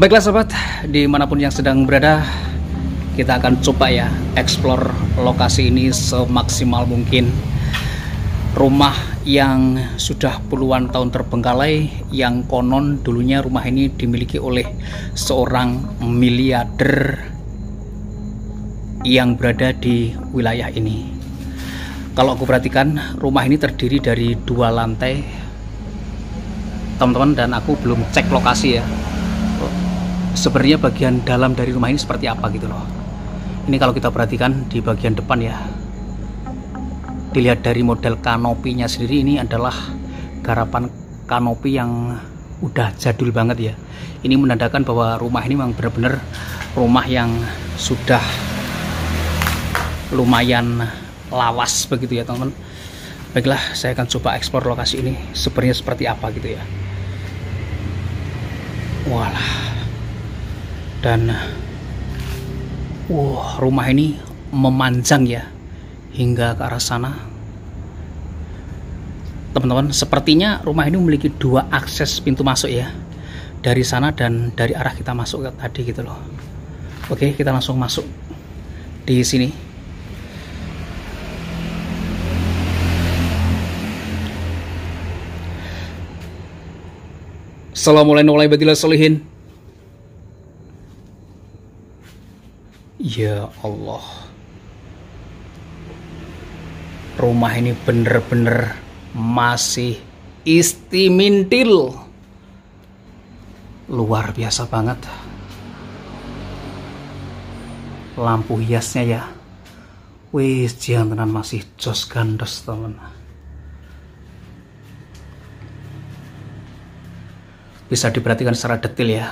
Baiklah sobat, dimanapun yang sedang berada, kita akan coba ya explore lokasi ini semaksimal mungkin. Rumah yang sudah puluhan tahun terbengkalai, yang konon dulunya rumah ini dimiliki oleh seorang miliarder yang berada di wilayah ini. Kalau aku perhatikan, rumah ini terdiri dari 2 lantai teman-teman, dan aku belum cek lokasi ya, sebenarnya bagian dalam dari rumah ini seperti apa gitu loh. Ini kalau kita perhatikan di bagian depan ya, dilihat dari model kanopinya sendiri, ini adalah garapan kanopi yang udah jadul banget ya. Ini menandakan bahwa rumah ini memang benar-benar rumah yang sudah lumayan lawas begitu ya teman-teman. Baiklah, saya akan coba eksplor lokasi ini sebenarnya seperti apa gitu ya. Walah. Dan rumah ini memanjang ya hingga ke arah sana teman-teman. Sepertinya rumah ini memiliki 2 akses pintu masuk ya, dari sana dan dari arah kita masuk tadi gitu loh. Oke, kita langsung masuk di sini. Assalamualaikum warahmatullahi wabarakatuh. Ya Allah, rumah ini bener-bener masih istimintil, luar biasa banget. Lampu hiasnya ya, wis jangan masih jos gandos teman. Bisa diperhatikan secara detail ya,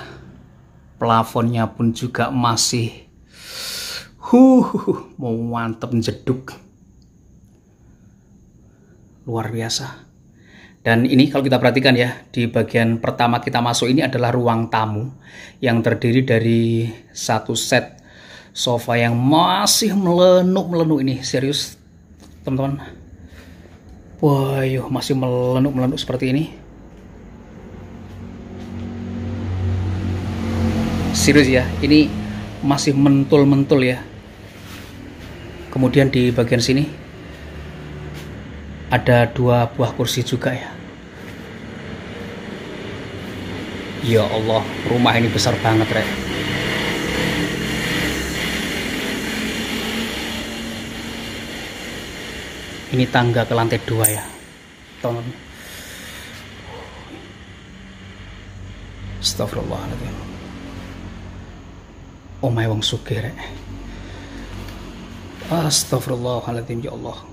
plafonnya pun juga masih mau mantep jeduk, luar biasa. Dan ini kalau kita perhatikan ya, di bagian pertama kita masuk ini adalah ruang tamu yang terdiri dari 1 set sofa yang masih melenuk ini, serius teman-teman. Wah, masih melenuk seperti ini. Serius ya, ini masih mentul ya. Kemudian di bagian sini ada 2 buah kursi juga ya. Ya Allah, rumah ini besar banget rek. Ini tangga ke lantai 2 ya teman. Astagfirullahaladzim. Oh my wong sugih rek. Astagfirullahaladzim, ya Allah.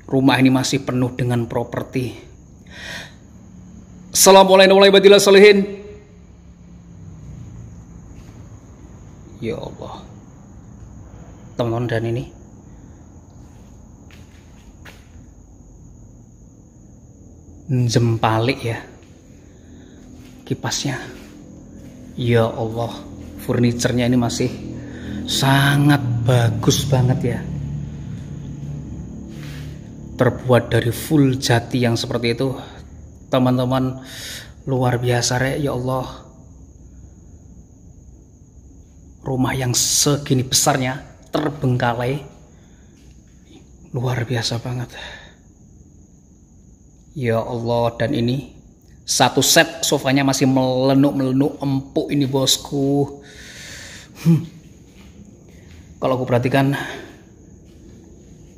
Rumah ini masih penuh dengan properti. Assalamualaikum warahmatullahi wabarakatuh. Ya Allah teman-teman, dan ini jempalik ya kipasnya. Ya Allah, furniturnya ini masih sangat bagus banget ya, terbuat dari full jati yang seperti itu teman-teman, luar biasa rek. Ya Allah, rumah yang segini besarnya terbengkalai, luar biasa banget. Ya Allah, dan ini satu set sofanya masih melenuk-melenuk empuk ini bosku. Kalau aku perhatikan,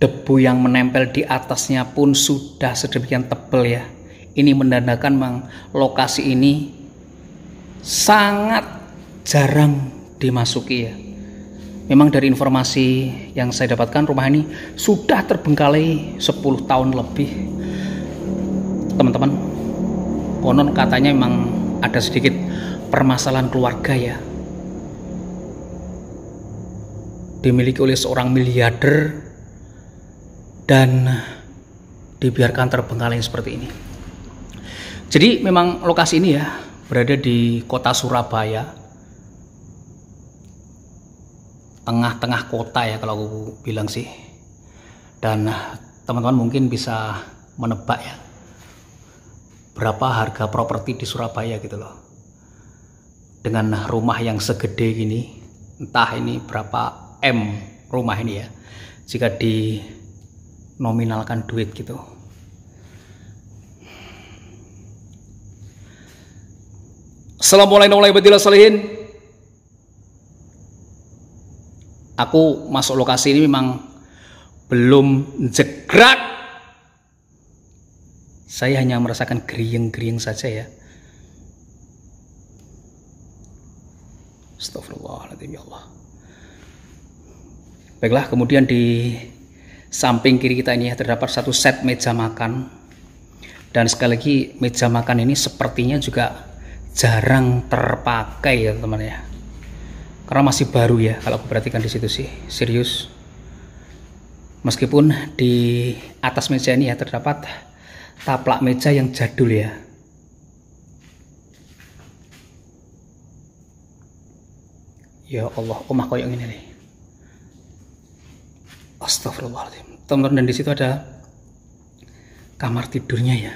debu yang menempel di atasnya pun sudah sedemikian tebal ya. Ini menandakan memang lokasi ini sangat jarang dimasuki ya. Memang dari informasi yang saya dapatkan, rumah ini sudah terbengkalai 10 tahun lebih. Teman-teman, konon katanya memang ada sedikit permasalahan keluarga ya. Dimiliki oleh seorang miliarder dan dibiarkan terbengkalai seperti ini. Jadi memang lokasi ini ya berada di kota Surabaya, tengah-tengah kota ya kalau aku bilang sih. Dan teman-teman mungkin bisa menebak ya berapa harga properti di Surabaya gitu loh. Dengan rumah yang segede gini, entah ini berapa M rumah ini ya, jika dinominalkan duit gitu. Assalamualaikum warahmatullahi wabarakatuh. Aku masuk lokasi ini memang belum jegrak. Saya hanya merasakan gerieng-gerieng saja ya. Astagfirullahaladzim ya Allah. Baiklah, kemudian di samping kiri kita ini ya terdapat satu set meja makan. Dan sekali lagi meja makan ini sepertinya juga jarang terpakai ya teman-teman ya. Karena masih baru ya kalau aku perhatikan di situ sih, serius. Meskipun di atas meja ini ya terdapat taplak meja yang jadul ya. Ya Allah, omah koyong ini nih. Astagfirullahaladzim. Teman-teman, dan di situ ada kamar tidurnya ya.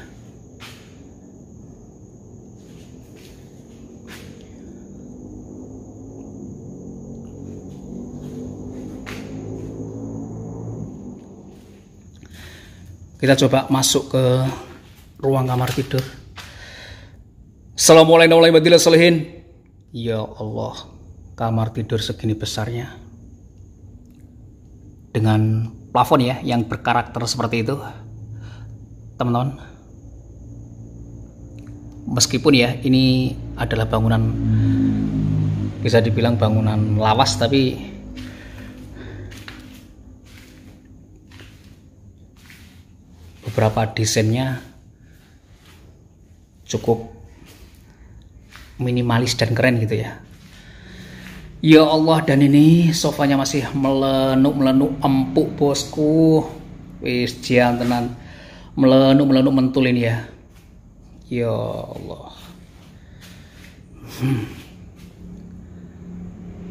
Kita coba masuk ke ruang kamar tidur. Assalamualaikum warahmatullahi wabarakatuh. Ya Allah, kamar tidur segini besarnya dengan plafon ya yang berkarakter seperti itu, teman-teman. Meskipun ya ini adalah bangunan, bisa dibilang bangunan lawas, tapi beberapa desainnya cukup minimalis dan keren gitu ya. Ya Allah, dan ini sofanya masih melenuk-melenuk empuk bosku. Wis jian tenan, melenuk-melenuk mentul ini ya. Ya Allah,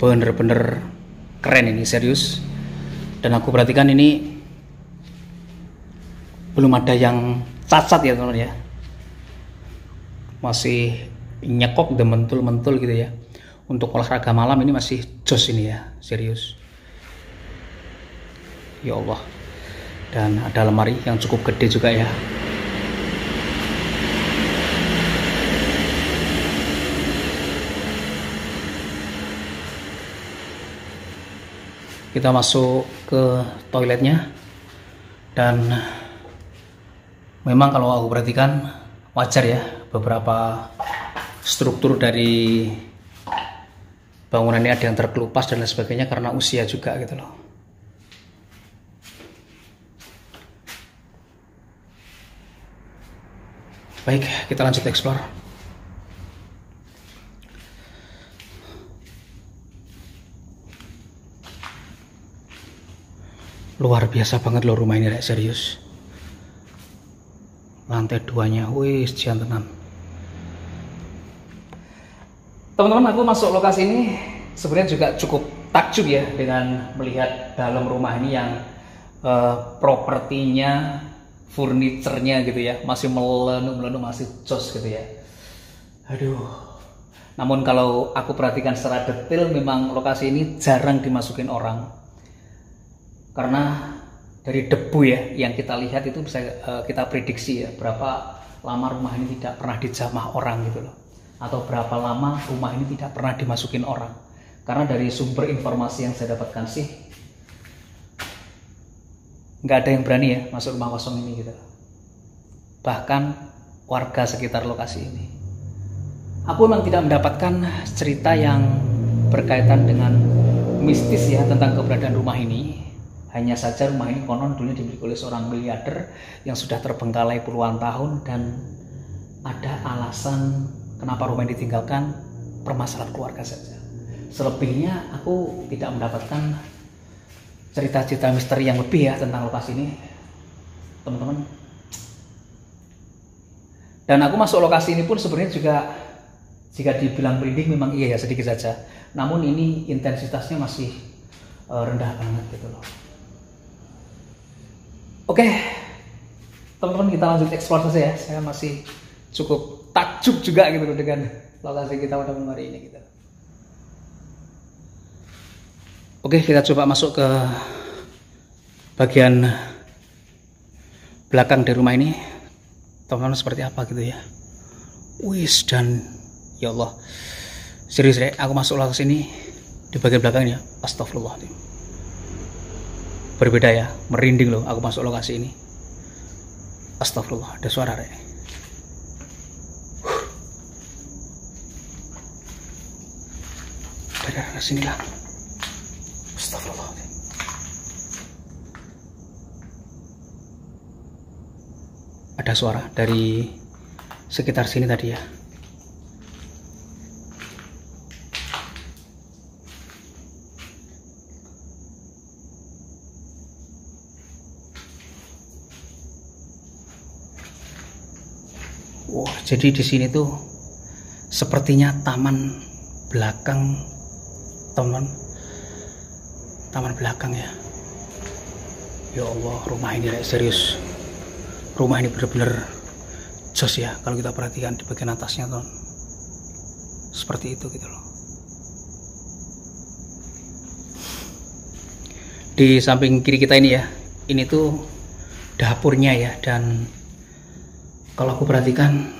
bener-bener keren ini, serius. Dan aku perhatikan ini belum ada yang cacat ya teman-teman ya, masih nyekok dan mentul-mentul gitu ya. Untuk olahraga malam ini masih jos ini ya, serius. Ya Allah, dan ada lemari yang cukup gede juga ya. Kita masuk ke toiletnya, dan memang kalau aku perhatikan wajar ya, beberapa struktur dari bangunan ini ada yang terkelupas dan lain sebagainya karena usia juga gitu loh. Baik, kita lanjut explore. Luar biasa banget loh rumah ini, serius. Lantai 2-nya, wis jantenan. Teman-teman, aku masuk lokasi ini sebenarnya juga cukup takjub ya dengan melihat dalam rumah ini yang propertinya, furniturnya gitu ya, masih melenuk-melenuk, masih jos gitu ya. Aduh. Namun kalau aku perhatikan secara detail, memang lokasi ini jarang dimasukin orang. Karena dari debu ya yang kita lihat itu bisa kita prediksi ya berapa lama rumah ini tidak pernah dijamah orang gitu loh, atau berapa lama rumah ini tidak pernah dimasukin orang. Karena dari sumber informasi yang saya dapatkan sih nggak ada yang berani ya masuk rumah kosong ini gitu. Bahkan warga sekitar lokasi ini. Aku memang tidak mendapatkan cerita yang berkaitan dengan mistis ya tentang keberadaan rumah ini. Hanya saja rumah ini konon dulunya dimiliki oleh seorang miliarder yang sudah terbengkalai puluhan tahun, dan ada alasan kenapa rumah ini ditinggalkan, permasalahan keluarga saja. Selebihnya aku tidak mendapatkan cerita-cerita misteri yang lebih ya tentang lokasi ini, teman-teman. Dan aku masuk lokasi ini pun sebenarnya juga, jika dibilang merinding memang iya ya sedikit saja. Namun ini intensitasnya masih rendah banget gitu loh. Oke, teman-teman, kita lanjut explore saja ya. Saya masih cukup takjub juga gitu loh dengan lokasi kita pada malam hari ini gitu. Oke, kita coba masuk ke bagian belakang dari rumah ini. Teman-teman, seperti apa gitu ya. Wis, dan ya Allah, serius deh, aku masuk lokasi ini di bagian belakangnya. Astagfirullahaladzim. Berbeda ya, merinding loh aku masuk lokasi ini. Astagfirullah, ada suara rek. Dari arah sini lah. Astagfirullah. Ada suara dari sekitar sini tadi ya. Wah, jadi di sini tuh sepertinya taman belakang, teman. Taman belakang ya. Ya Allah, rumah ini serius. Rumah ini bener-bener jos ya kalau kita perhatikan di bagian atasnya, teman. Seperti itu gitu loh. Di samping kiri kita ini ya, ini tuh dapurnya ya, dan kalau aku perhatikan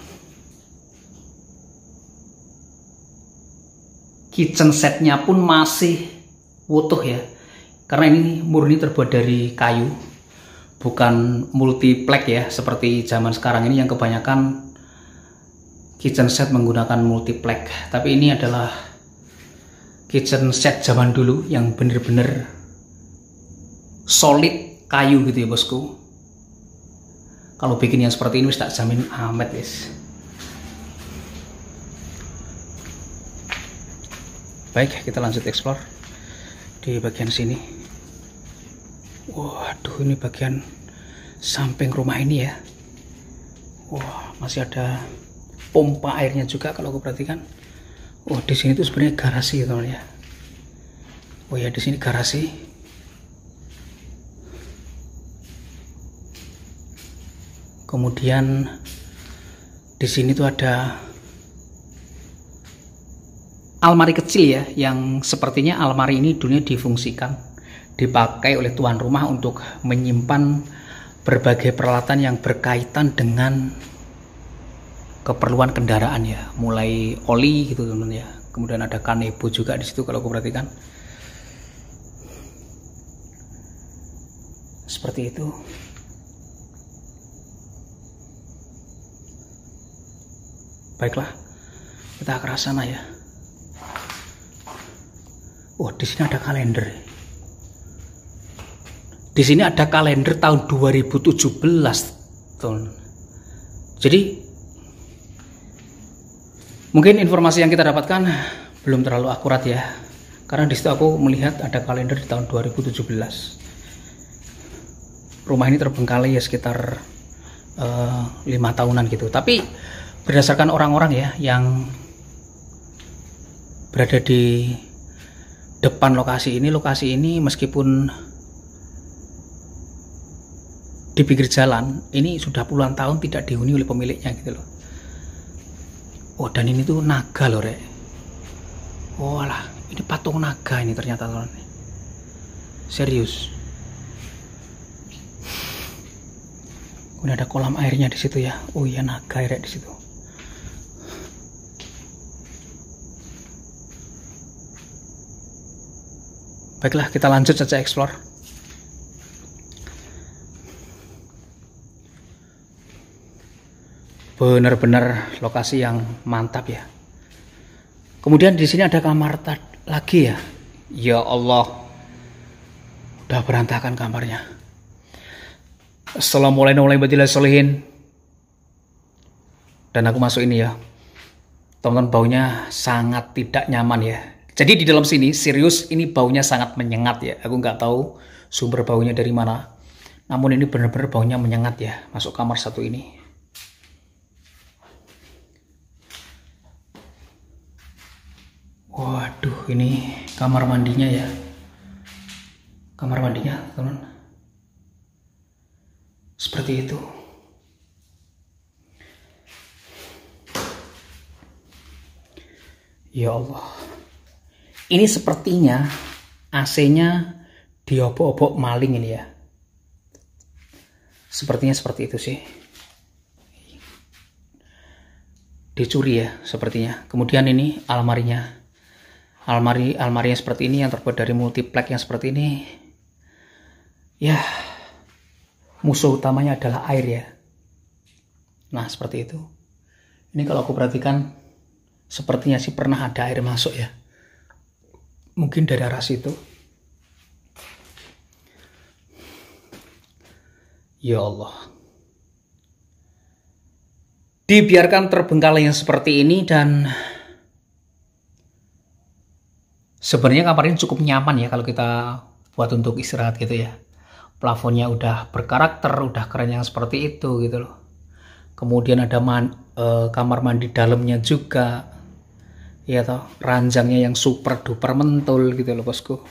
kitchen setnya pun masih utuh ya, karena ini murni terbuat dari kayu, bukan multiplex ya seperti zaman sekarang ini yang kebanyakan kitchen set menggunakan multiplex. Tapi ini adalah kitchen set zaman dulu yang bener-bener solid kayu gitu ya bosku. Kalau bikin yang seperti ini wis tak jamin amat wis. Baik, kita lanjut explore di bagian sini. Waduh, ini bagian samping rumah ini ya. Wah, masih ada pompa airnya juga kalau aku perhatikan. Oh, di sini tuh sebenarnya garasi ya teman ya. Oh ya, di sini garasi. Kemudian di sini tuh ada almari kecil ya, yang sepertinya almari ini dulunya difungsikan, dipakai oleh tuan rumah untuk menyimpan berbagai peralatan yang berkaitan dengan keperluan kendaraan ya, mulai oli gitu teman-teman ya. Kemudian ada kanebo juga di situ kalau aku perhatikan. Seperti itu. Baiklah, kita ke arah sana ya. Oh, di sini ada kalender. Di sini ada kalender tahun 2017, teman. Jadi mungkin informasi yang kita dapatkan belum terlalu akurat ya, karena di situ aku melihat ada kalender di tahun 2017. Rumah ini terbengkalai ya sekitar 5 tahunan gitu. Tapi berdasarkan orang-orang ya yang berada di depan lokasi ini meskipun di pinggir jalan, ini sudah puluhan tahun tidak dihuni oleh pemiliknya gitu loh. Oh, dan ini tuh naga loh rek. Oh lah, ini patung naga ini ternyata teman. Serius. Kemudian ada kolam airnya di situ ya. Oh iya, naga air di situ. Baiklah, kita lanjut saja explore. Benar-benar lokasi yang mantap ya. Kemudian di sini ada kamar lagi ya. Ya Allah, udah berantakan kamarnya. Assalamualaikum warahmatullahi wabarakatuh. Dan aku masuk ini ya. Teman-teman, baunya sangat tidak nyaman ya. Jadi di dalam sini serius ini baunya sangat menyengat ya. Aku nggak tahu sumber baunya dari mana. Namun ini benar-benar baunya menyengat ya. Masuk kamar satu ini. Waduh, ini kamar mandinya ya. Kamar mandinya, teman. Seperti itu. Ya Allah. Ini sepertinya AC-nya diobok-obok maling ini ya. Sepertinya seperti itu sih. Dicuri ya sepertinya. Kemudian ini almarinya. Almarinya seperti ini yang terbuat dari multiplek yang seperti ini. Ya. Musuh utamanya adalah air ya. Nah, seperti itu. Ini kalau aku perhatikan sepertinya sih pernah ada air masuk ya. Mungkin dari arah situ. Ya Allah. Dibiarkan terbengkalai yang seperti ini dan sebenarnya kamar ini cukup nyaman ya kalau kita buat untuk istirahat gitu ya. Plafonnya udah berkarakter, udah keren yang seperti itu gitu loh. Kemudian ada kamar mandi dalamnya juga. Ya toh, ranjangnya yang super duper mentul gitu loh bosku.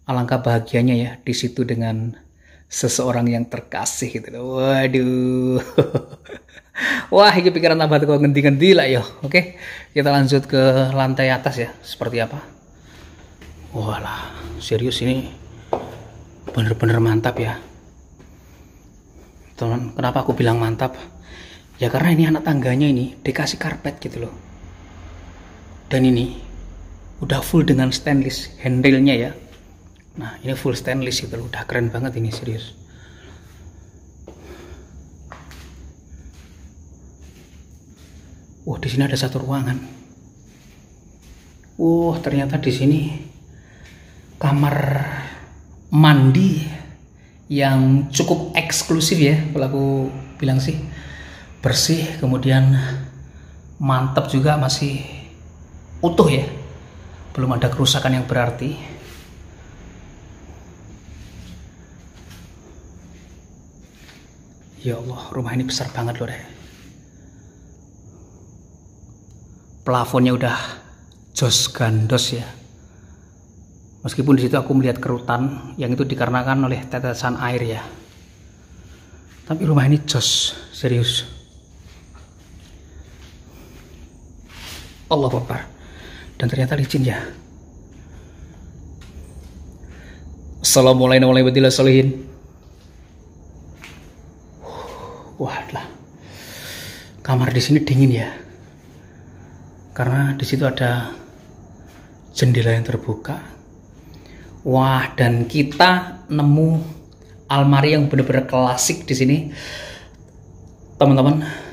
Alangkah bahagianya ya di situ dengan seseorang yang terkasih gitu loh. Waduh. Wah, ini pikiran tambah kok ngendi-ngendi lah yo. Oke, kita lanjut ke lantai atas ya. Seperti apa? Walah, serius ini bener-bener mantap ya. Teman, kenapa aku bilang mantap? Ya karena ini anak tangganya ini dikasih karpet gitu loh. Dan ini udah full dengan stainless handle-nya ya. Nah, ini full stainless gitu loh. Udah keren banget ini, serius. Di sini ada satu ruangan. Ternyata di sini kamar mandi yang cukup eksklusif ya, kalau aku bilang sih. Bersih, kemudian mantap juga, masih utuh ya, belum ada kerusakan yang berarti. Ya Allah, rumah ini besar banget loh deh. Plafonnya udah jos gandos ya. Meskipun di situ aku melihat kerutan yang itu dikarenakan oleh tetesan air ya. Tapi rumah ini jos, serius. Allah Akbar. Dan ternyata licin ya. Assalamualaikum warahmatullahi wabarakatuh. Wah lah. Kamar di sini dingin ya. Karena di situ ada jendela yang terbuka. Wah, dan kita nemu almari yang benar-benar klasik di sini. Teman-teman.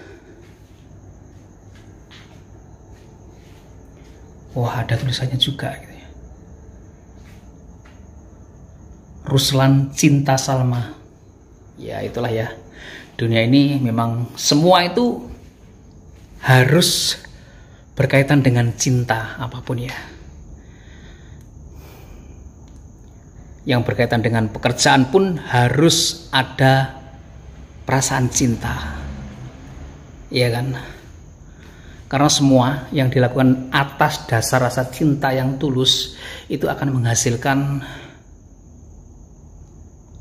Wah, ada tulisannya juga gitu ya. Ruslan Cinta Salma. Ya, itulah ya. Dunia ini memang semua itu harus berkaitan dengan cinta apapun ya. Yang berkaitan dengan pekerjaan pun harus ada perasaan cinta. Iya kan? Karena semua yang dilakukan atas dasar rasa cinta yang tulus itu akan menghasilkan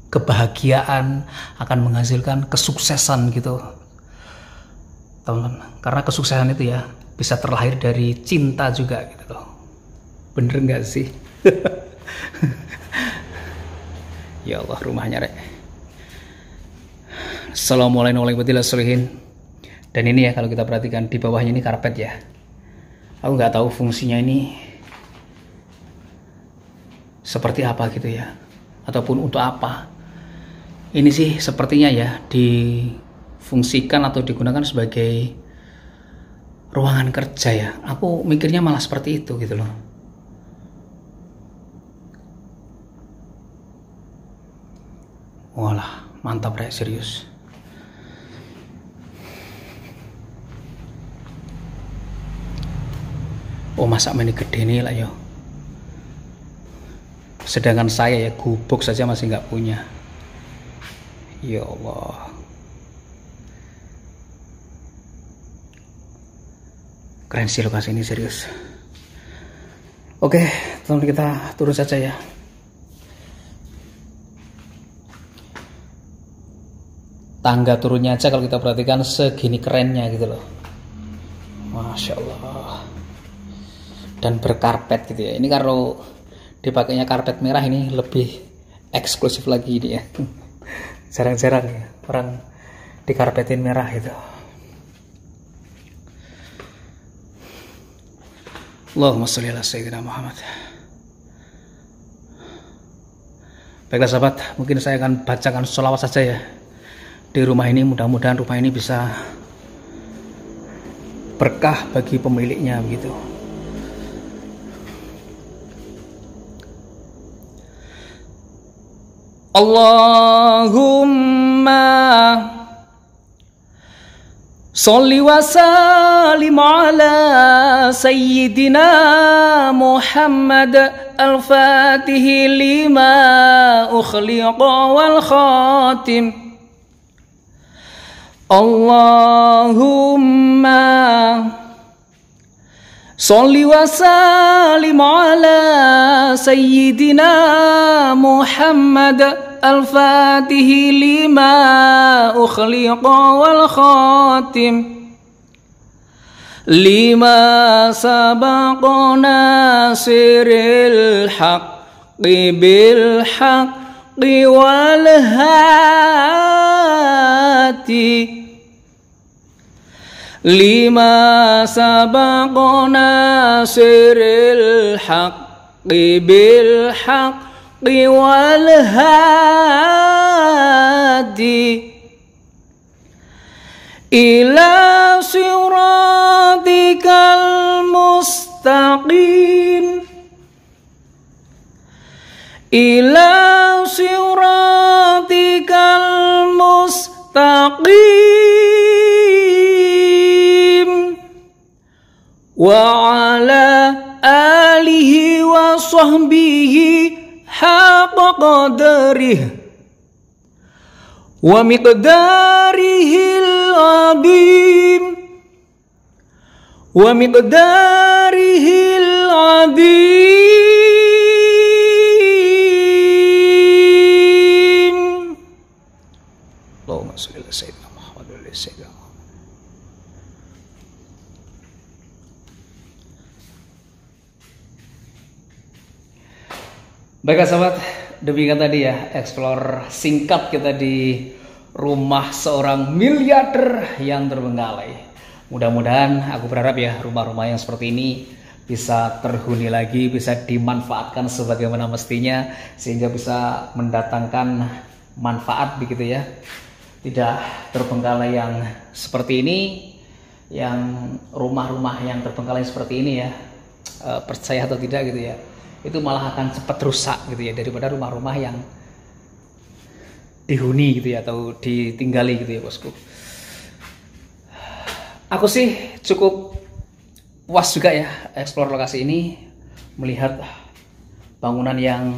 kebahagiaan, akan menghasilkan kesuksesan gitu, teman-teman. Karena kesuksesan itu ya bisa terlahir dari cinta juga gitu loh. Bener nggak sih? Ya Allah, rumahnya rek. Assalamualaikum warahmatullahi wabarakatuh. Dan ini ya, kalau kita perhatikan di bawahnya ini karpet ya. Aku nggak tahu fungsinya ini seperti apa gitu ya, ataupun untuk apa. Ini sih sepertinya ya difungsikan atau digunakan sebagai ruangan kerja ya. Aku mikirnya malah seperti itu gitu loh. Walah, mantap rek, serius. Oh, masa ini gede nih lah yo. Sedangkan saya ya gubuk saja masih nggak punya. Ya Allah. Keren sih lokasi ini, serius. Oke, teman-teman, kita turun saja ya. Tangga turunnya aja kalau kita perhatikan segini kerennya gitu loh. Masya Allah. Dan berkarpet gitu ya. Ini kalau dipakainya karpet merah ini lebih eksklusif lagi ini ya. Jarang-jarang ya orang dikarpetin merah itu. Allahumma sholli ala sayyidina Muhammad. Baiklah sahabat, mungkin saya akan bacakan sholawat saja ya di rumah ini. Mudah-mudahan rumah ini bisa berkah bagi pemiliknya begitu. Allahumma sholli wa sallim ala sayyidina Muhammad al-Fatih lima ukhliqa wal khatim. Allahumma sholli wa sallim ala sayyidina Muhammad al-Fatih lima ukhliqa wal khatim lima sabaqa nasiril haqqi bil haqqi wal hati lima sabaqa nasiril haqqi bil haqqi wal hadi ila siratikal mustaqim ila siratikal mustaqim wa ala alihi wa sahbihi haqqa qadarih wa miqdarihil azim wa miqdarihil azim. Allahumma sholli ala sayyidina Muhammad wa ala sayyidina Muhammad. Baiklah sahabat, demikian tadi ya explore singkat kita di rumah seorang miliarder yang terbengkalai. Mudah-mudahan, aku berharap ya rumah-rumah yang seperti ini bisa terhuni lagi, bisa dimanfaatkan sebagaimana mestinya, sehingga bisa mendatangkan manfaat begitu ya. Tidak terbengkalai yang seperti ini, yang rumah-rumah yang terbengkalai seperti ini ya, percaya atau tidak gitu ya, itu malah akan cepat rusak gitu ya, daripada rumah-rumah yang dihuni gitu ya, atau ditinggali gitu ya bosku. Aku sih cukup puas juga ya explore lokasi ini, melihat bangunan yang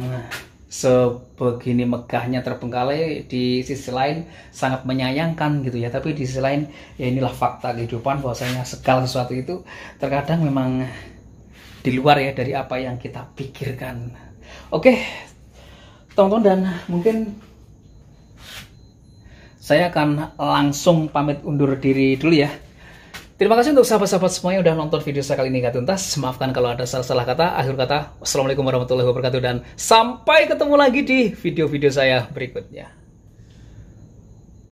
sebegini megahnya terbengkalai. Di sisi lain sangat menyayangkan gitu ya, tapi di sisi lain ya inilah fakta kehidupan, bahwasanya segala sesuatu itu terkadang memang di luar ya dari apa yang kita pikirkan. Oke teman-teman, dan mungkin saya akan langsung pamit undur diri dulu ya. Terima kasih untuk sahabat-sahabat semuanya udah nonton video saya kali ini nggak tuntas. Maafkan kalau ada salah-salah kata. Akhir kata, wassalamualaikum warahmatullahi wabarakatuh, dan sampai ketemu lagi di video-video saya berikutnya.